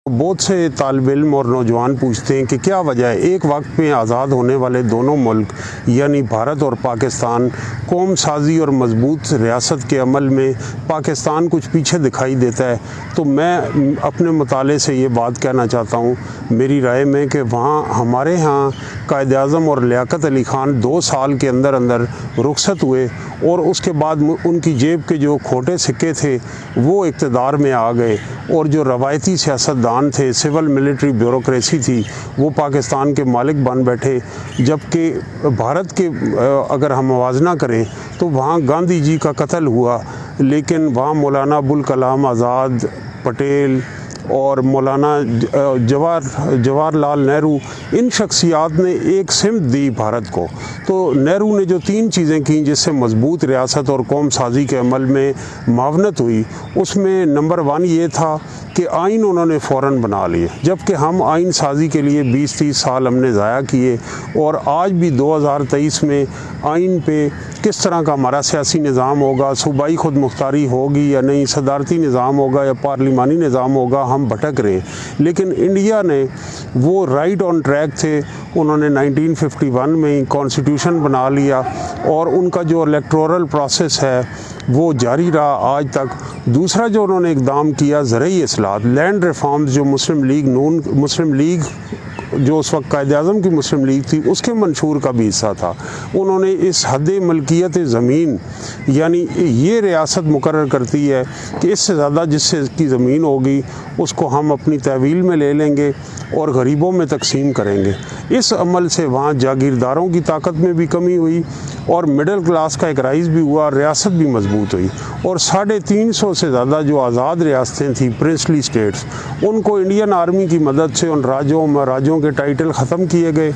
बहुत से तालिब इल्म और नौजवान पूछते हैं कि क्या वजह है एक वक्त में आज़ाद होने वाले दोनों मुल्क यानी भारत और पाकिस्तान कौम साजी और मजबूत रियासत के अमल में पाकिस्तान कुछ पीछे दिखाई देता है। तो मैं अपने मुताले से ये बात कहना चाहता हूँ मेरी राय में कि वहाँ हमारे यहाँ कायद-ए-आज़म और लियाकत अली ख़ान 2 साल के अंदर अंदर रुखसत हुए और उसके बाद उनकी जेब के जो खोटे सिक्के थे वो इक़्तिदार में आ गए और जो रवायती सियासतदान थे, सिविल मिलिट्री ब्यूरोक्रेसी थी, वो पाकिस्तान के मालिक बन बैठे। जबकि भारत के अगर हम मुवाज़ना करें तो वहाँ गांधी जी का कत्ल हुआ, लेकिन वहाँ मौलाना अबुल कलाम आज़ाद, पटेल और मौलाना जवाहरलाल नेहरू, इन शख्सियात ने एक सिमत दी भारत को। तो नेहरू ने जो 3 चीज़ें की जिससे मजबूत रियासत और कौम साजी के अमल में मावनत हुई, उसमें नंबर 1 ये था कि आइन उन्होंने फ़ौरन बना लिए, जबकि हम आइन साजी के लिए 20-30 साल हमने ज़ाया किए और आज भी 2023 में आइन पे किस तरह का हमारा सियासी निज़ाम होगा, सूबाई खुद मुख्तारी होगी या नहीं, सदारती निज़ाम होगा या पार्लिमानी निज़ाम होगा, हम भटक रहे। लेकिन इंडिया ने वो राइट ऑन ट्रैक थे, उन्होंने 1951 में ही कॉन्स्टिट्यूशन बना लिया और उनका जो इलेक्टोरल प्रोसेस है वो जारी रहा आज तक। दूसरा जो उन्होंने इक़दाम किया ज़रई इस्लाहत, लैंड रिफॉर्म्स, जो मुस्लिम लीग जो उस वक्त कायद-ए-आज़म की मुस्लिम लीग थी उसके मंशूर का भी हिस्सा था। उन्होंने इस हद मलकियत ज़मीन यानी ये रियासत मुकर्रर करती है कि इससे ज़्यादा जिससे की ज़मीन होगी उसको हम अपनी तहवील में ले लेंगे और गरीबों में तकसीम करेंगे। इस अमल से वहाँ जागीरदारों की ताकत में भी कमी हुई और मिडिल क्लास का एक राइज भी हुआ, रियासत भी मजबूत हुई। और 350 से ज़्यादा जो आज़ाद रियासतें थी, प्रिंसली स्टेट्स, उनको इंडियन आर्मी की मदद से उन राज्यों के टाइटल ख़त्म किए गए,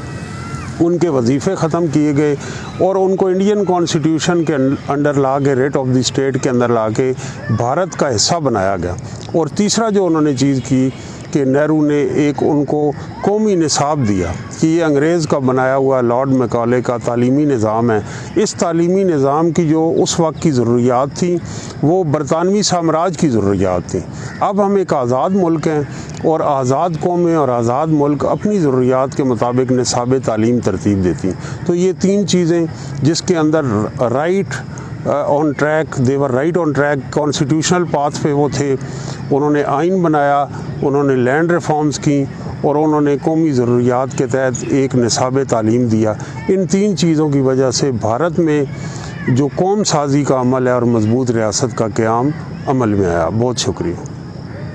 उनके वजीफ़े ख़त्म किए गए और उनको इंडियन कॉन्स्टिट्यूशन के अंडर ला के, रेट ऑफ द स्टेट के अंदर ला के भारत का हिस्सा बनाया गया। और तीसरा जो उन्होंने चीज़ की कि नेहरू ने एक उनको कौमी निसाब दिया कि ये अंग्रेज़ का बनाया हुआ लॉर्ड मैकाले का तालीमी निज़ाम है। इस तालीमी निज़ाम की जो उस वक्त की ज़रूरियात थी वो बरतानवी साम्राज्य की ज़रूरियात थी। अब हम एक आज़ाद मुल्क हैं और आज़ाद कौमें और आज़ाद मुल्क अपनी ज़रूरियात के मुताबिक निसाब तालीम तरतीब देती। तो ये 3 चीज़ें जिसके अंदर right on track, they were right on track, constitutional path पे वो थे। उन्होंने आइन बनाया, उन्होंने लैंड रिफॉर्म्स की और उन्होंने कौमी ज़रूरियात के तहत एक निसाब तालीम दिया। इन 3 चीज़ों की वजह से भारत में जो कौम साजी का अमल है और मजबूत रियासत का क़याम अमल में आया। बहुत शुक्रिया।